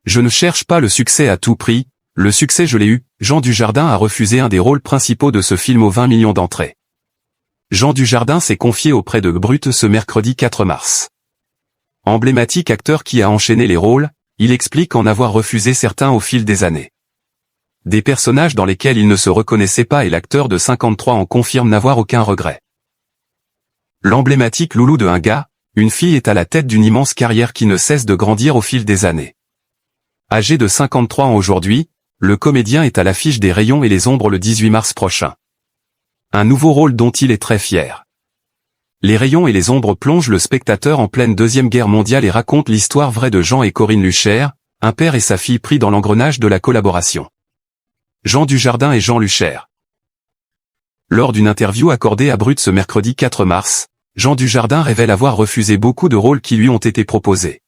Je ne cherche pas le succès à tout prix, le succès je l'ai eu. Jean Dujardin a refusé un des rôles principaux de ce film aux 20 millions d'entrées. Jean Dujardin s'est confié auprès de Brut ce mercredi 4 mars. Emblématique acteur qui a enchaîné les rôles, il explique en avoir refusé certains au fil des années. Des personnages dans lesquels il ne se reconnaissait pas et l'acteur de 53 ans confirme n'avoir aucun regret. L'emblématique loulou de un gars, une fille est à la tête d'une immense carrière qui ne cesse de grandir au fil des années. Âgé de 53 ans aujourd'hui, le comédien est à l'affiche des Rayons et les Ombres le 18 mars prochain. Un nouveau rôle dont il est très fier. Les Rayons et les Ombres plongent le spectateur en pleine Deuxième Guerre mondiale et racontent l'histoire vraie de Jean et Corinne Lucher, un père et sa fille pris dans l'engrenage de la collaboration. Jean Dujardin et Jean Lucher. Lors d'une interview accordée à Brut ce mercredi 4 mars, Jean Dujardin révèle avoir refusé beaucoup de rôles qui lui ont été proposés.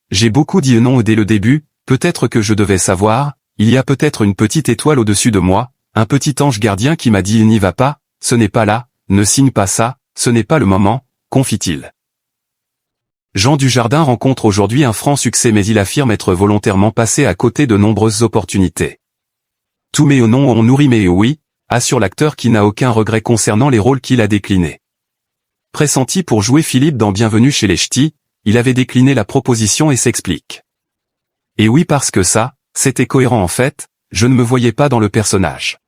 J'ai beaucoup dit non dès le début, peut-être que je devais savoir, il y a peut-être une petite étoile au-dessus de moi, un petit ange gardien qui m'a dit n'y va pas, ce n'est pas là, ne signe pas ça, ce n'est pas le moment, confie-t-il. Jean Dujardin rencontre aujourd'hui un franc succès mais il affirme être volontairement passé à côté de nombreuses opportunités. Tous mes noms ont nourri mes oui, assure l'acteur qui n'a aucun regret concernant les rôles qu'il a déclinés. Pressenti pour jouer Philippe dans Bienvenue chez les Ch'tis, il avait décliné la proposition et s'explique. Et oui parce que ça, c'était cohérent en fait, je ne me voyais pas dans le personnage.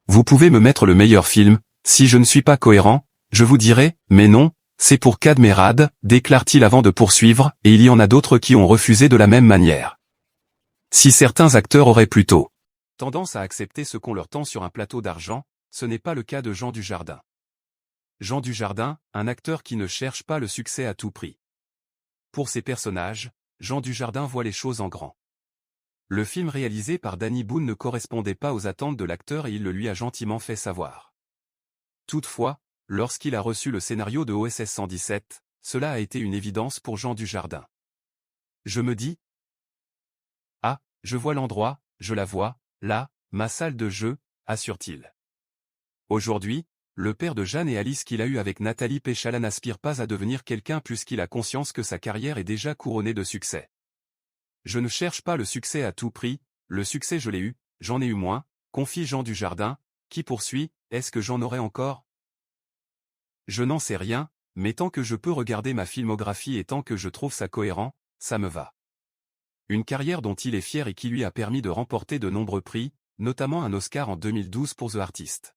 Vous pouvez me mettre le meilleur film, si je ne suis pas cohérent, je vous dirai, mais non, c'est pour Cadmerade, déclare-t-il avant de poursuivre, et il y en a d'autres qui ont refusé de la même manière. Si certains acteurs auraient plutôt tendance à accepter ce qu'on leur tend sur un plateau d'argent, ce n'est pas le cas de Jean Dujardin. Jean Dujardin, un acteur qui ne cherche pas le succès à tout prix. Pour ses personnages, Jean Dujardin voit les choses en grand. Le film réalisé par Danny Boone ne correspondait pas aux attentes de l'acteur et il le lui a gentiment fait savoir. Toutefois, lorsqu'il a reçu le scénario de OSS 117, cela a été une évidence pour Jean Dujardin. Je me dis, ah, je vois l'endroit, je la vois, là, ma salle de jeu, assure-t-il. Aujourd'hui, le père de Jeanne et Alice qu'il a eu avec Nathalie Péchala n'aspire pas à devenir quelqu'un puisqu'il a conscience que sa carrière est déjà couronnée de succès. Je ne cherche pas le succès à tout prix, le succès je l'ai eu, j'en ai eu moins, confie Jean Dujardin, qui poursuit, est-ce que j'en aurai encore? Je n'en sais rien, mais tant que je peux regarder ma filmographie et tant que je trouve ça cohérent, ça me va. Une carrière dont il est fier et qui lui a permis de remporter de nombreux prix, notamment un Oscar en 2012 pour The Artist.